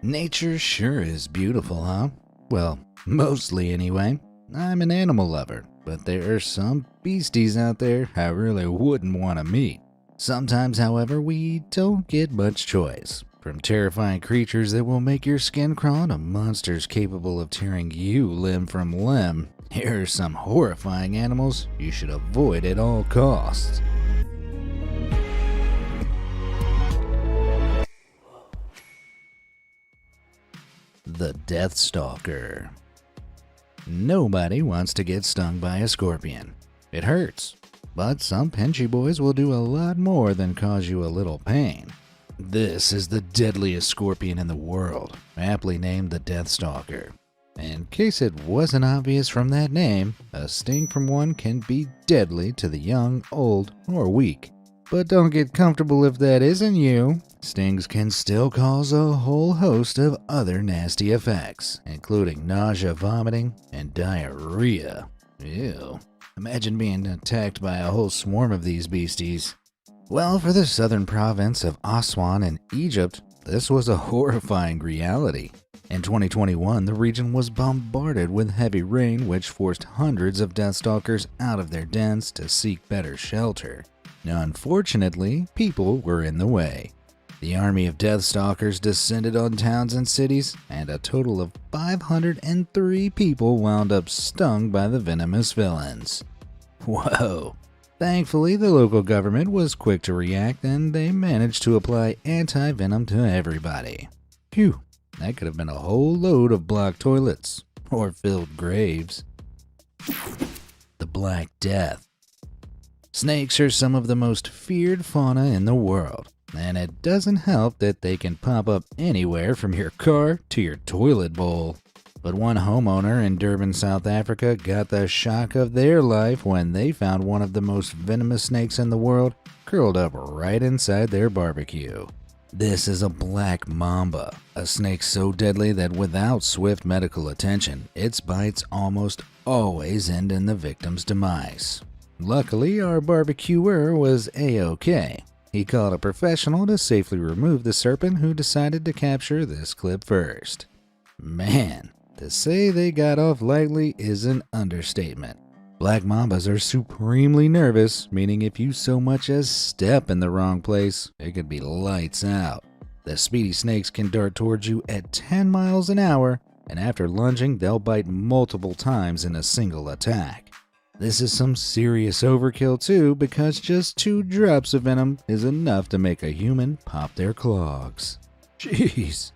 Nature sure is beautiful, huh? Well, mostly anyway. I'm an animal lover, but there are some beasties out there I really wouldn't want to meet. Sometimes, however, we don't get much choice. From terrifying creatures that will make your skin crawl to monsters capable of tearing you limb from limb, here are some horrifying animals you should avoid at all costs. The Death Stalker. Nobody wants to get stung by a scorpion. It hurts, but some pinchy boys will do a lot more than cause you a little pain. This is the deadliest scorpion in the world, aptly named the Death Stalker. In case it wasn't obvious from that name, a sting from one can be deadly to the young, old, or weak. But don't get comfortable if that isn't you. Stings can still cause a whole host of other nasty effects, including nausea, vomiting, and diarrhea. Ew. Imagine being attacked by a whole swarm of these beasties. Well, for the southern province of Aswan in Egypt, this was a horrifying reality. In 2021, the region was bombarded with heavy rain, which forced hundreds of deathstalkers out of their dens to seek better shelter. Unfortunately, people were in the way. The army of deathstalkers descended on towns and cities, and a total of 503 people wound up stung by the venomous villains. Whoa! Thankfully, the local government was quick to react, and they managed to apply anti-venom to everybody. Phew, that could have been a whole load of blocked toilets, or filled graves. The Black Death. Snakes are some of the most feared fauna in the world, and it doesn't help that they can pop up anywhere from your car to your toilet bowl. But one homeowner in Durban, South Africa got the shock of their life when they found one of the most venomous snakes in the world curled up right inside their barbecue. This is a black mamba, a snake so deadly that without swift medical attention, its bites almost always end in the victim's demise. Luckily, our barbecuer was A-OK. He called a professional to safely remove the serpent, who decided to capture this clip first. Man, to say they got off lightly is an understatement. Black mambas are supremely nervous, meaning if you so much as step in the wrong place, it could be lights out. The speedy snakes can dart towards you at 10 miles an hour, and after lunging, they'll bite multiple times in a single attack. This is some serious overkill too, because just 2 drops of venom is enough to make a human pop their clogs. Jeez.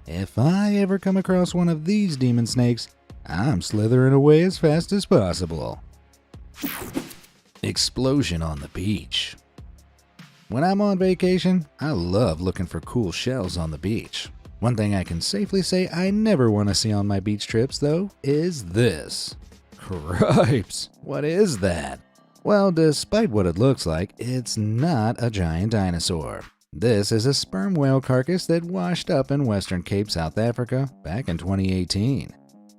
If I ever come across one of these demon snakes, I'm slithering away as fast as possible. Explosion on the beach. When I'm on vacation, I love looking for cool shells on the beach. One thing I can safely say I never want to see on my beach trips, though, is this. Cripes! What is that? Well, despite what it looks like, it's not a giant dinosaur. This is a sperm whale carcass that washed up in Western Cape, South Africa, back in 2018.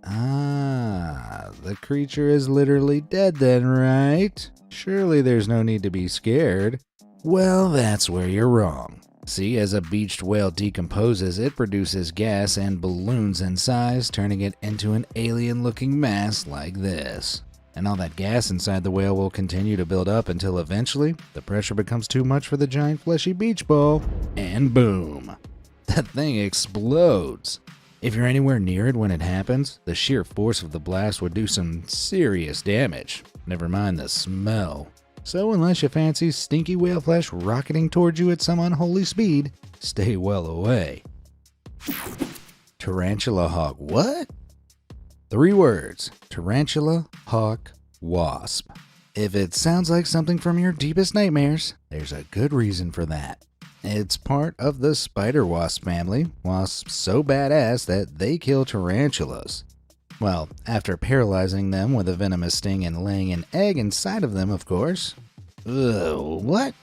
Ah, the creature is literally dead then, right? Surely there's no need to be scared. Well, that's where you're wrong. See, as a beached whale decomposes, it produces gas and balloons in size, turning it into an alien-looking mass like this. And all that gas inside the whale will continue to build up until eventually the pressure becomes too much for the giant fleshy beach ball, and boom! That thing explodes. If you're anywhere near it when it happens, the sheer force of the blast would do some serious damage, never mind the smell. So unless you fancy stinky whale flesh rocketing towards you at some unholy speed, stay well away. Tarantula hawk what? 3 words: tarantula hawk wasp. If it sounds like something from your deepest nightmares, there's a good reason for that. It's part of the spider wasp family, wasps so badass that they kill tarantulas. Well, after paralyzing them with a venomous sting and laying an egg inside of them, of course. Ugh, what?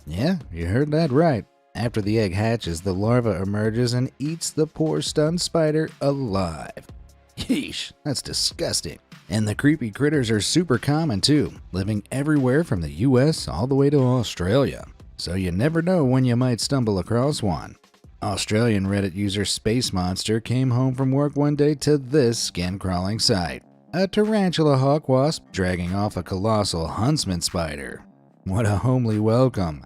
Yeah, you heard that right. After the egg hatches, the larva emerges and eats the poor stunned spider alive. Yeesh, that's disgusting. And the creepy critters are super common too, living everywhere from the US all the way to Australia. So you never know when you might stumble across one. Australian Reddit user Space Monster came home from work one day to this skin-crawling sight. A tarantula hawk wasp dragging off a colossal huntsman spider. What a homely welcome.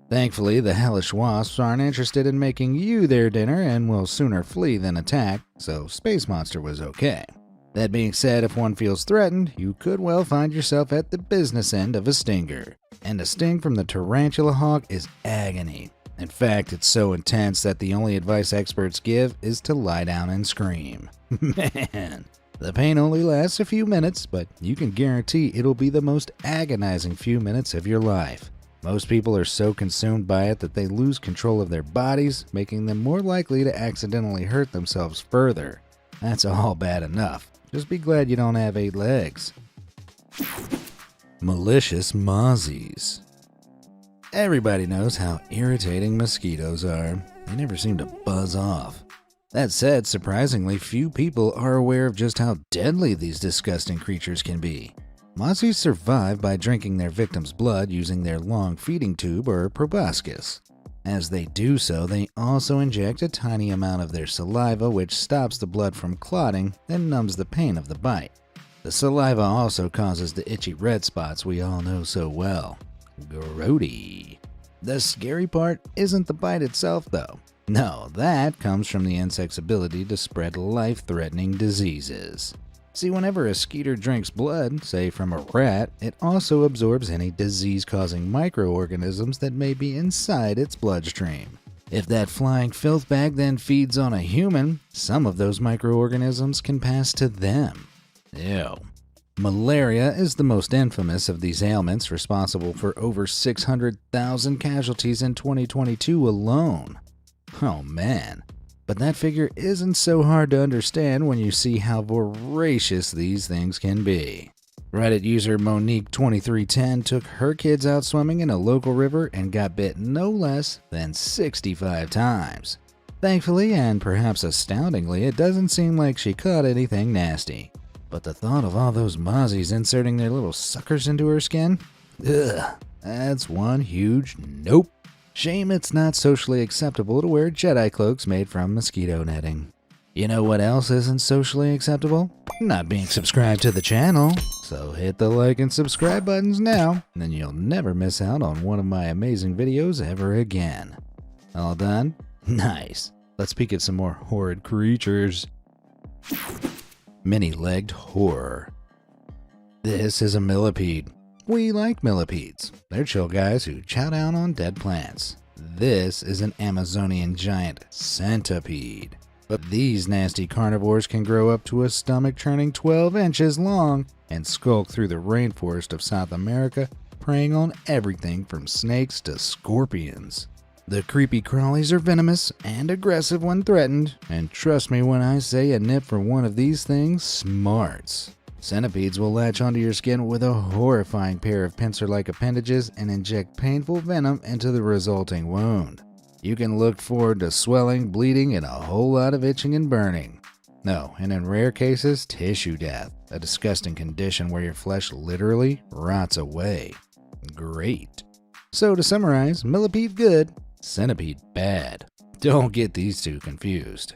Thankfully, the hellish wasps aren't interested in making you their dinner and will sooner flee than attack, so Space Monster was okay. That being said, if one feels threatened, you could well find yourself at the business end of a stinger. And a sting from the tarantula hawk is agony. In fact, it's so intense that the only advice experts give is to lie down and scream. Man, the pain only lasts a few minutes, but you can guarantee it'll be the most agonizing few minutes of your life. Most people are so consumed by it that they lose control of their bodies, making them more likely to accidentally hurt themselves further. That's all bad enough. Just be glad you don't have 8 legs. Malicious mozzies. Everybody knows how irritating mosquitoes are. They never seem to buzz off. That said, surprisingly few people are aware of just how deadly these disgusting creatures can be. Mozzies survive by drinking their victim's blood using their long feeding tube or proboscis. As they do so, they also inject a tiny amount of their saliva, which stops the blood from clotting and numbs the pain of the bite. The saliva also causes the itchy red spots we all know so well. Grody. The scary part isn't the bite itself, though. No, that comes from the insect's ability to spread life-threatening diseases. See, whenever a skeeter drinks blood, say from a rat, it also absorbs any disease-causing microorganisms that may be inside its bloodstream. If that flying filth bag then feeds on a human, some of those microorganisms can pass to them. Ew. Malaria is the most infamous of these ailments, responsible for over 600,000 casualties in 2022 alone. Oh man, but that figure isn't so hard to understand when you see how voracious these things can be. Reddit user Monique2310 took her kids out swimming in a local river and got bit no less than 65 times. Thankfully, and perhaps astoundingly, it doesn't seem like she caught anything nasty. But the thought of all those mozzies inserting their little suckers into her skin? Ugh, that's one huge nope. Shame it's not socially acceptable to wear Jedi cloaks made from mosquito netting. You know what else isn't socially acceptable? Not being subscribed to the channel. So hit the like and subscribe buttons now, and then you'll never miss out on one of my amazing videos ever again. All done? Nice. Let's peek at some more horrid creatures. Many-legged horror. This is a millipede. We like millipedes. They're chill guys who chow down on dead plants. This is an Amazonian giant centipede. But these nasty carnivores can grow up to a stomach churning 12 inches long and skulk through the rainforest of South America, preying on everything from snakes to scorpions. The creepy crawlies are venomous and aggressive when threatened, and trust me when I say a nip for one of these things smarts. Centipedes will latch onto your skin with a horrifying pair of pincer-like appendages and inject painful venom into the resulting wound. You can look forward to swelling, bleeding, and a whole lot of itching and burning. No, and in rare cases, tissue death, a disgusting condition where your flesh literally rots away. Great. So to summarize, millipede good, centipede bad. Don't get these two confused.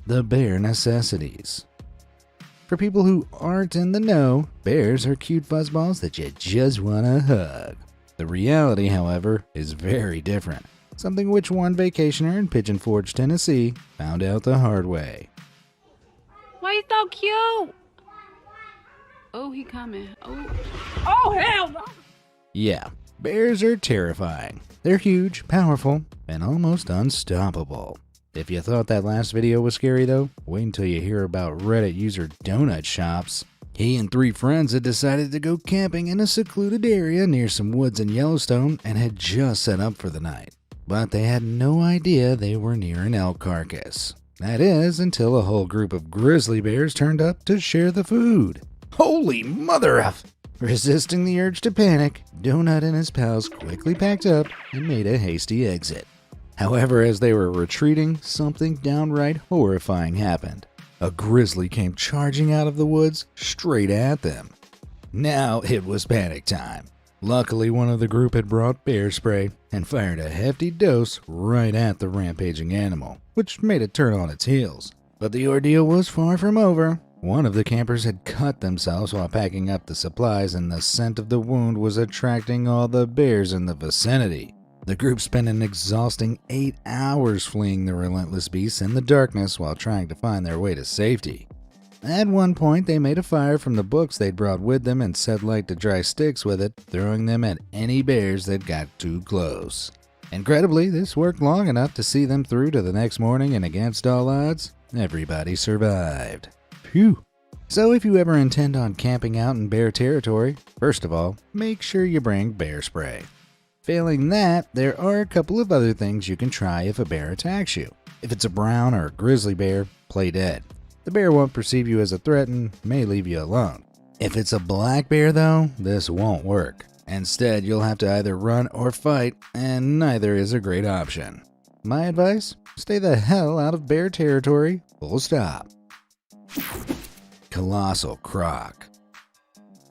The bear necessities. For people who aren't in the know, bears are cute fuzzballs that you just want to hug. The reality, however, is very different, something which one vacationer in Pigeon Forge, Tennessee found out the hard way. Why you so cute? Oh, he coming. Oh, hell no! Yeah, bears are terrifying. They're huge, powerful, and almost unstoppable. If you thought that last video was scary though, wait until you hear about Reddit user Donut Shops. He and 3 friends had decided to go camping in a secluded area near some woods in Yellowstone and had just set up for the night. But they had no idea they were near an elk carcass. That is, until a whole group of grizzly bears turned up to share the food. Holy mother of! Resisting the urge to panic, Donut and his pals quickly packed up and made a hasty exit. However, as they were retreating, something downright horrifying happened. A grizzly came charging out of the woods straight at them. Now it was panic time. Luckily, one of the group had brought bear spray and fired a hefty dose right at the rampaging animal, which made it turn on its heels. But the ordeal was far from over. One of the campers had cut themselves while packing up the supplies, and the scent of the wound was attracting all the bears in the vicinity. The group spent an exhausting 8 hours fleeing the relentless beasts in the darkness while trying to find their way to safety. At one point, they made a fire from the books they'd brought with them and set light to dry sticks with it, throwing them at any bears that got too close. Incredibly, this worked long enough to see them through to the next morning, and against all odds, everybody survived. Phew. So if you ever intend on camping out in bear territory, first of all, make sure you bring bear spray. Failing that, there are a couple of other things you can try if a bear attacks you. If it's a brown or grizzly bear, play dead. The bear won't perceive you as a threat and may leave you alone. If it's a black bear though, this won't work. Instead, you'll have to either run or fight, and neither is a great option. My advice? Stay the hell out of bear territory, full stop. Colossal croc.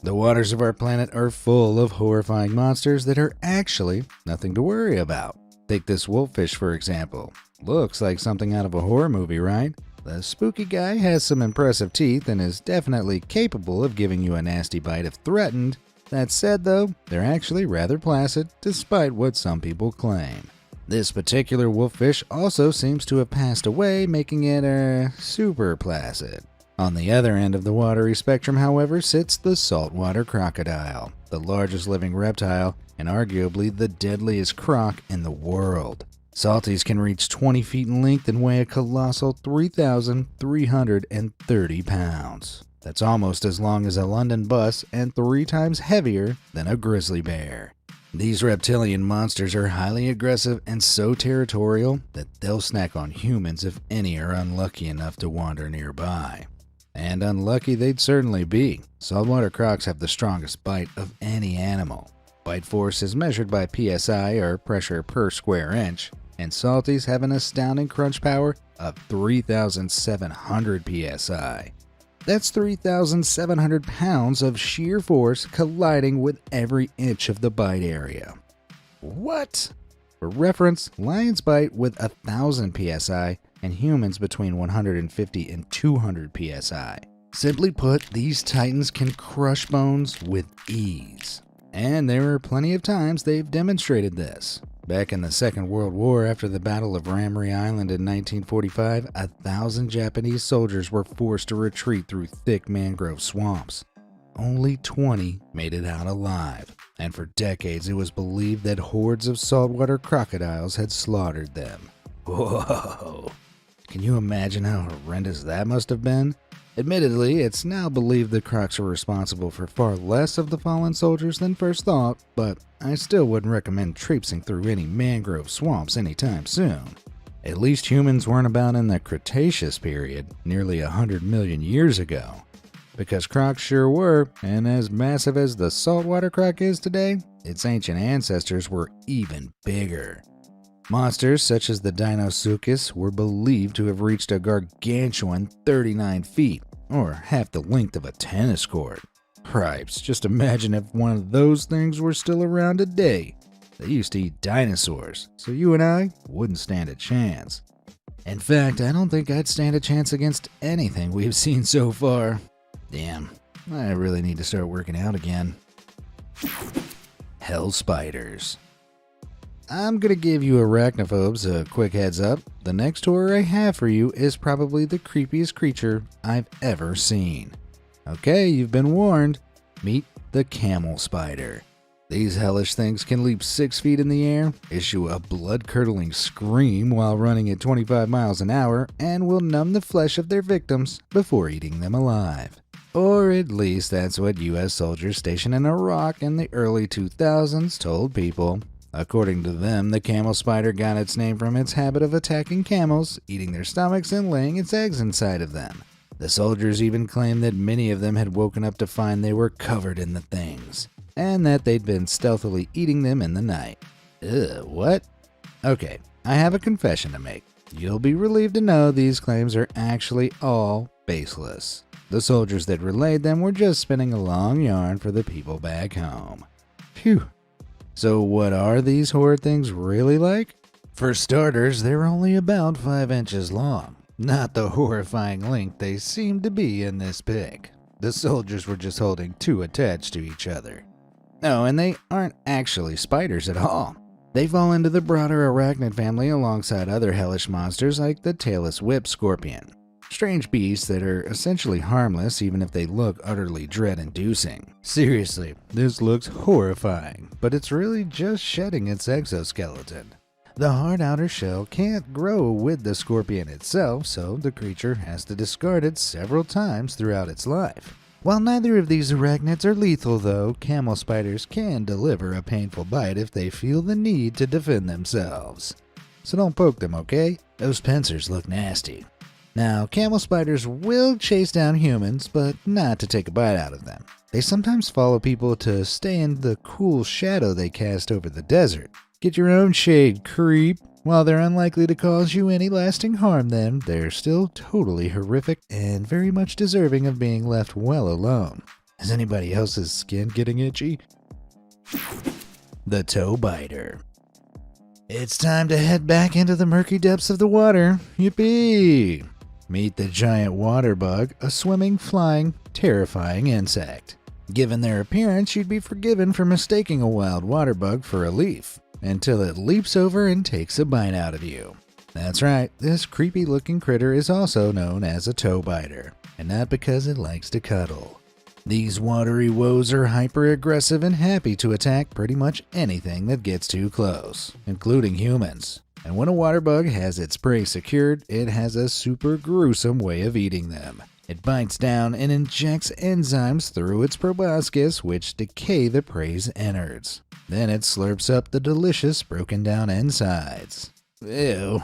The waters of our planet are full of horrifying monsters that are actually nothing to worry about. Take this wolffish for example. Looks like something out of a horror movie, right? The spooky guy has some impressive teeth and is definitely capable of giving you a nasty bite if threatened. That said though, they're actually rather placid, despite what some people claim. This particular wolffish also seems to have passed away, making it, super placid. On the other end of the watery spectrum, however, sits the saltwater crocodile, the largest living reptile and arguably the deadliest croc in the world. Salties can reach 20 feet in length and weigh a colossal 3,330 pounds. That's almost as long as a London bus and 3 times heavier than a grizzly bear. These reptilian monsters are highly aggressive and so territorial that they'll snack on humans if any are unlucky enough to wander nearby. And unlucky they'd certainly be. Saltwater crocs have the strongest bite of any animal. Bite force is measured by PSI, or pressure per square inch, and salties have an astounding crunch power of 3,700 PSI. That's 3,700 pounds of sheer force colliding with every inch of the bite area. What? For reference, lions bite with 1,000 PSI and humans between 150 and 200 PSI. Simply put, these titans can crush bones with ease. And there are plenty of times they've demonstrated this. Back in the Second World War, after the Battle of Ramree Island in 1945, 1,000 Japanese soldiers were forced to retreat through thick mangrove swamps. Only 20 made it out alive, and for decades it was believed that hordes of saltwater crocodiles had slaughtered them. Whoa! Can you imagine how horrendous that must have been? Admittedly, it's now believed the crocs are responsible for far less of the fallen soldiers than first thought, but I still wouldn't recommend traipsing through any mangrove swamps anytime soon. At least humans weren't about in the Cretaceous period, nearly 100 million years ago. Because crocs sure were, and as massive as the saltwater croc is today, its ancient ancestors were even bigger. Monsters such as the Deinosuchus were believed to have reached a gargantuan 39 feet, or half the length of a tennis court. Cripes, just imagine if one of those things were still around today. They used to eat dinosaurs, so you and I wouldn't stand a chance. In fact, I don't think I'd stand a chance against anything we've seen so far. Damn, I really need to start working out again. Hell spiders. I'm gonna give you arachnophobes a quick heads up. The next horror I have for you is probably the creepiest creature I've ever seen. Okay, you've been warned. Meet the camel spider. These hellish things can leap 6 feet in the air, issue a blood-curdling scream while running at 25 miles an hour, and will numb the flesh of their victims before eating them alive. Or at least that's what US soldiers stationed in Iraq in the early 2000s told people. According to them, the camel spider got its name from its habit of attacking camels, eating their stomachs and laying its eggs inside of them. The soldiers even claimed that many of them had woken up to find they were covered in the things, and that they'd been stealthily eating them in the night. Ugh, what? Okay, I have a confession to make. You'll be relieved to know these claims are actually all baseless. The soldiers that relayed them were just spinning a long yarn for the people back home. Phew. So what are these horrid things really like? For starters, they're only about 5 inches long. Not the horrifying length they seem to be in this pic. The soldiers were just holding 2 attached to each other. No, and they aren't actually spiders at all. They fall into the broader arachnid family alongside other hellish monsters like the tailless whip scorpion. Strange beasts that are essentially harmless even if they look utterly dread-inducing. Seriously, this looks horrifying, but it's really just shedding its exoskeleton. The hard outer shell can't grow with the scorpion itself, so the creature has to discard it several times throughout its life. While neither of these arachnids are lethal though, camel spiders can deliver a painful bite if they feel the need to defend themselves. So don't poke them, okay? Those pincers look nasty. Now, camel spiders will chase down humans, but not to take a bite out of them. They sometimes follow people to stay in the cool shadow they cast over the desert. Get your own shade, creep. While they're unlikely to cause you any lasting harm then, they're still totally horrific and very much deserving of being left well alone. Is anybody else's skin getting itchy? The toe biter. It's time to head back into the murky depths of the water. Yippee! Meet the giant water bug, a swimming, flying, terrifying insect. Given their appearance, you'd be forgiven for mistaking a wild water bug for a leaf, until it leaps over and takes a bite out of you. That's right, this creepy looking critter is also known as a toe biter, and not because it likes to cuddle. These watery woes are hyper aggressive and happy to attack pretty much anything that gets too close, including humans. And when a water bug has its prey secured, it has a super gruesome way of eating them. It bites down and injects enzymes through its proboscis which decay the prey's innards. Then it slurps up the delicious broken down insides. Ew.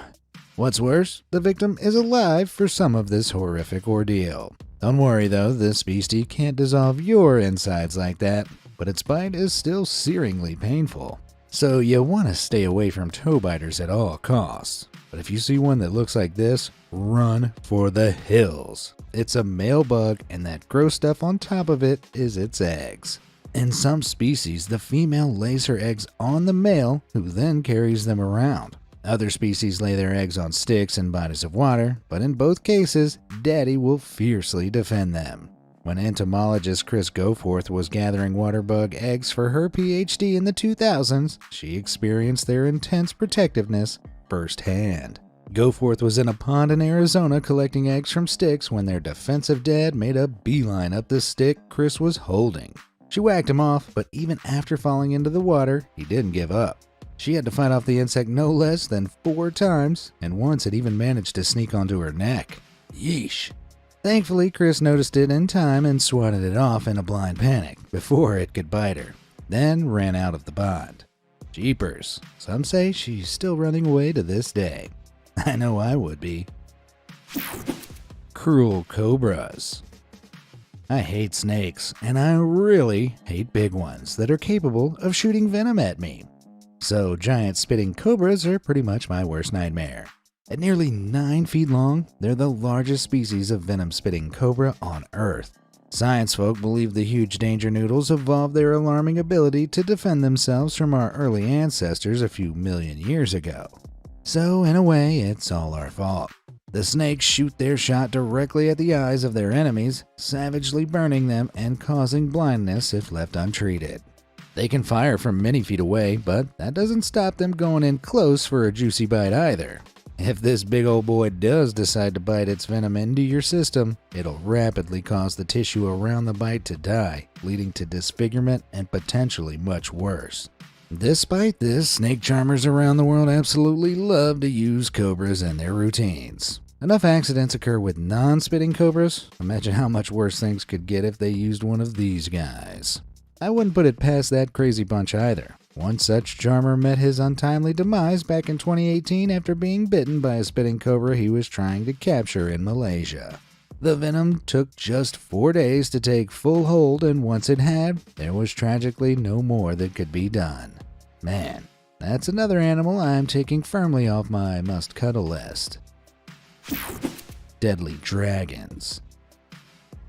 What's worse, the victim is alive for some of this horrific ordeal. Don't worry though, this beastie can't dissolve your insides like that, but its bite is still searingly painful. So you want to stay away from toe biters at all costs. But if you see one that looks like this, run for the hills. It's a male bug and that gross stuff on top of it is its eggs. In some species, the female lays her eggs on the male, who then carries them around. Other species lay their eggs on sticks in bodies of water, but in both cases, daddy will fiercely defend them. When entomologist Chris Goforth was gathering water bug eggs for her PhD in the 2000s, she experienced their intense protectiveness firsthand. Goforth was in a pond in Arizona collecting eggs from sticks when their defensive dad made a beeline up the stick Chris was holding. She whacked him off, but even after falling into the water, he didn't give up. She had to fight off the insect no less than 4 times, and once it even managed to sneak onto her neck. Yeesh. Thankfully, Chris noticed it in time and swatted it off in a blind panic before it could bite her, then ran out of the pond. Jeepers. Some say she's still running away to this day. I know I would be. Cruel cobras. I hate snakes, and I really hate big ones that are capable of shooting venom at me. So giant spitting cobras are pretty much my worst nightmare. At nearly 9 feet long, they're the largest species of venom-spitting cobra on Earth. Science folk believe the huge danger noodles evolved their alarming ability to defend themselves from our early ancestors a few million years ago. So, in a way, it's all our fault. The snakes shoot their shot directly at the eyes of their enemies, savagely burning them and causing blindness if left untreated. They can fire from many feet away, but that doesn't stop them going in close for a juicy bite either. If this big old boy does decide to bite its venom into your system, it'll rapidly cause the tissue around the bite to die, leading to disfigurement and potentially much worse. Despite this, snake charmers around the world absolutely love to use cobras in their routines. Enough accidents occur with non-spitting cobras. Imagine how much worse things could get if they used one of these guys. I wouldn't put it past that crazy bunch either. One such charmer met his untimely demise back in 2018 after being bitten by a spitting cobra he was trying to capture in Malaysia. The venom took just 4 days to take full hold, and once it had, there was tragically no more that could be done. Man, that's another animal I'm taking firmly off my must-cuddle list. Deadly dragons.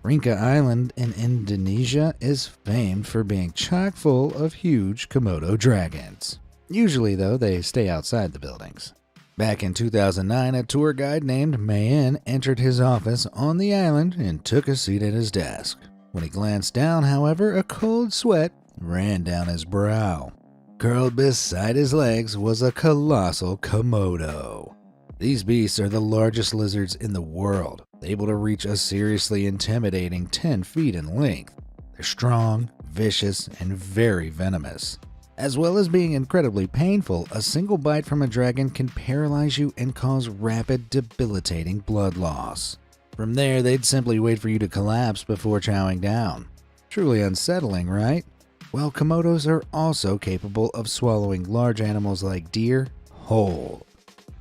Rinca Island in Indonesia is famed for being chock full of huge Komodo dragons. Usually, though, they stay outside the buildings. Back in 2009, a tour guide named Mayan entered his office on the island and took a seat at his desk. When he glanced down, however, a cold sweat ran down his brow. Curled beside his legs was a colossal Komodo. These beasts are the largest lizards in the world, able to reach a seriously intimidating 10 feet in length. They're strong, vicious, and very venomous. As well as being incredibly painful, a single bite from a dragon can paralyze you and cause rapid, debilitating blood loss. From there, they'd simply wait for you to collapse before chowing down. Truly unsettling, right? Well, Komodos are also capable of swallowing large animals like deer whole.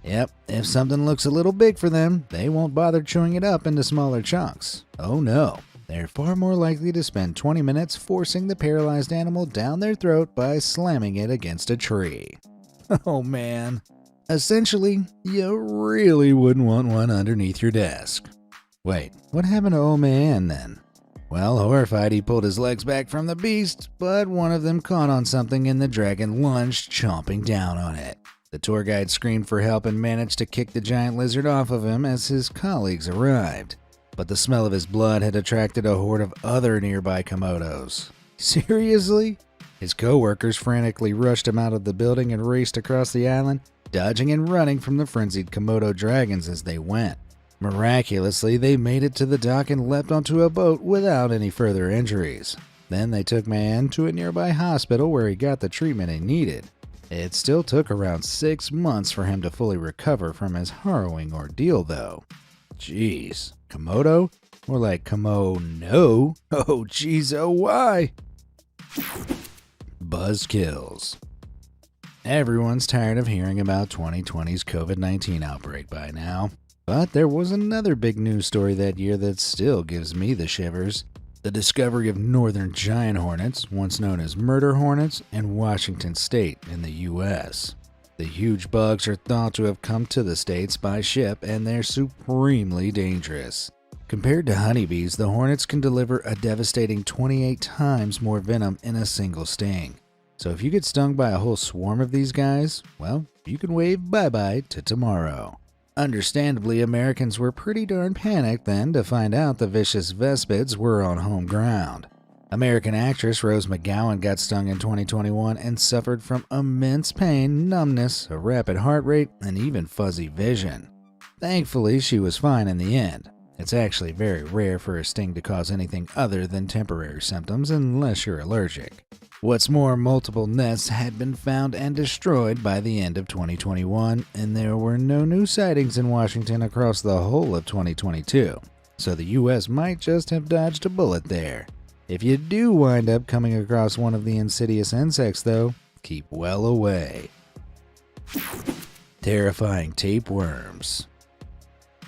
Yep, if something looks a little big for them, they won't bother chewing it up into smaller chunks. Oh no, they're far more likely to spend 20 minutes forcing the paralyzed animal down their throat by slamming it against a tree. Oh man. Essentially, you really wouldn't want one underneath your desk. Wait, what happened to old man then? Well, horrified, he pulled his legs back from the beast, but one of them caught on something and the dragon lunged, chomping down on it. The tour guide screamed for help and managed to kick the giant lizard off of him as his colleagues arrived. But the smell of his blood had attracted a horde of other nearby Komodos. Seriously? His co-workers frantically rushed him out of the building and raced across the island, dodging and running from the frenzied Komodo dragons as they went. Miraculously, they made it to the dock and leapt onto a boat without any further injuries. Then they took Man to a nearby hospital where he got the treatment he needed. It still took around 6 months for him to fully recover from his harrowing ordeal, though. Jeez, Komodo? More like Komo-no? Oh jeez, oh why? Buzzkills. Everyone's tired of hearing about 2020's COVID-19 outbreak by now. But there was another big news story that year that still gives me the shivers. The discovery of northern giant hornets, once known as murder hornets, in Washington state in the U.S. The huge bugs are thought to have come to the states by ship, and they're supremely dangerous. Compared to honeybees, the hornets can deliver a devastating 28 times more venom in a single sting. So if you get stung by a whole swarm of these guys, well, you can wave bye-bye to tomorrow. Understandably, Americans were pretty darn panicked then to find out the vicious Vespids were on home ground. American actress Rose McGowan got stung in 2021 and suffered from immense pain, numbness, a rapid heart rate, and even fuzzy vision. Thankfully, she was fine in the end. It's actually very rare for a sting to cause anything other than temporary symptoms unless you're allergic. What's more, multiple nests had been found and destroyed by the end of 2021, and there were no new sightings in Washington across the whole of 2022, so the US might just have dodged a bullet there. If you do wind up coming across one of the insidious insects, though, keep well away. Terrifying tapeworms.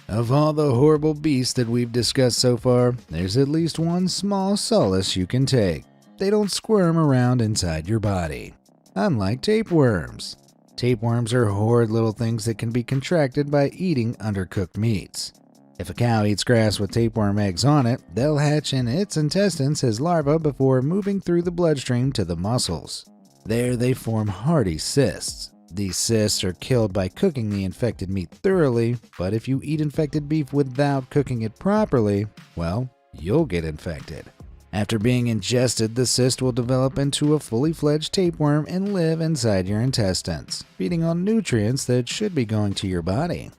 Of all the horrible beasts that we've discussed so far, there's at least one small solace you can take. They don't squirm around inside your body. Unlike tapeworms. Tapeworms are horrid little things that can be contracted by eating undercooked meats. If a cow eats grass with tapeworm eggs on it, they'll hatch in its intestines as larvae before moving through the bloodstream to the muscles. There they form hardy cysts. These cysts are killed by cooking the infected meat thoroughly, but if you eat infected beef without cooking it properly, well, you'll get infected. After being ingested, the cyst will develop into a fully fledged tapeworm and live inside your intestines, feeding on nutrients that should be going to your body.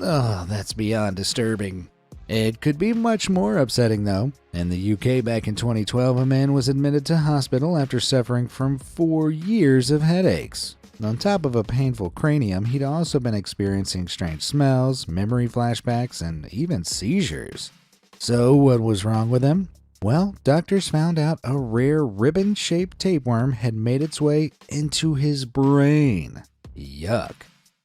Oh, that's beyond disturbing. It could be much more upsetting though. In the UK back in 2012, a man was admitted to hospital after suffering from 4 years of headaches. On top of a painful cranium, he'd also been experiencing strange smells, memory flashbacks, and even seizures. So what was wrong with him? Well, doctors found out a rare ribbon-shaped tapeworm had made its way into his brain. Yuck.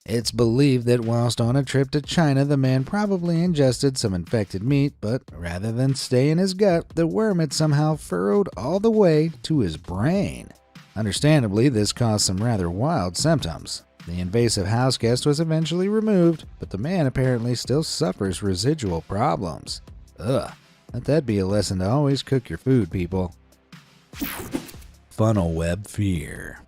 It's believed that whilst on a trip to China, the man probably ingested some infected meat, but rather than stay in his gut, the worm had somehow furrowed all the way to his brain. Understandably, this caused some rather wild symptoms. The invasive houseguest was eventually removed, but the man apparently still suffers residual problems. Ugh. Let that be a lesson to always cook your food, people. Funnel web fear.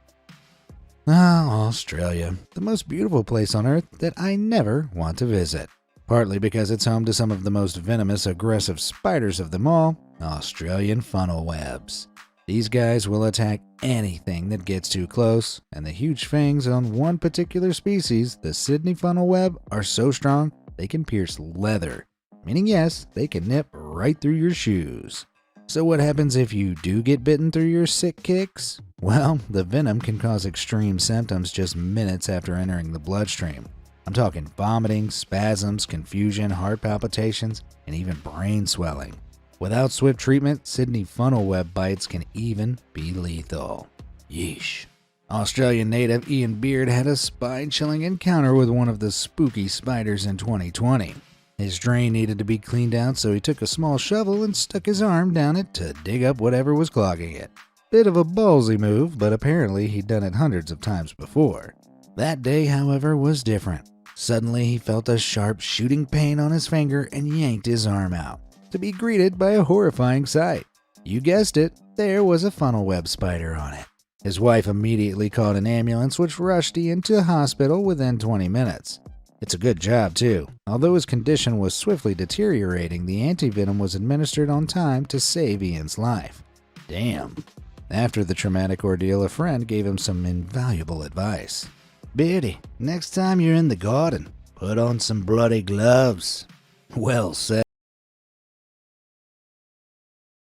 Ah, Australia, the most beautiful place on earth that I never want to visit. Partly because it's home to some of the most venomous, aggressive spiders of them all, Australian funnel webs. These guys will attack anything that gets too close, and the huge fangs on one particular species, the Sydney funnel web, are so strong they can pierce leather. Meaning yes, they can nip right through your shoes. So what happens if you do get bitten through your sick kicks? Well, the venom can cause extreme symptoms just minutes after entering the bloodstream. I'm talking vomiting, spasms, confusion, heart palpitations, and even brain swelling. Without swift treatment, Sydney funnel web bites can even be lethal. Yeesh. Australian native Ian Beard had a spine-chilling encounter with one of the spooky spiders in 2020. His drain needed to be cleaned out, so he took a small shovel and stuck his arm down it to dig up whatever was clogging it. Bit of a ballsy move, but apparently he'd done it hundreds of times before. That day, however, was different. Suddenly, he felt a sharp shooting pain on his finger and yanked his arm out, to be greeted by a horrifying sight. You guessed it, there was a funnel web spider on it. His wife immediately called an ambulance, which rushed Ian to the hospital within 20 minutes. It's a good job, too. Although his condition was swiftly deteriorating, the antivenom was administered on time to save Ian's life. Damn. After the traumatic ordeal, a friend gave him some invaluable advice. Beardy, next time you're in the garden, put on some bloody gloves. Well said.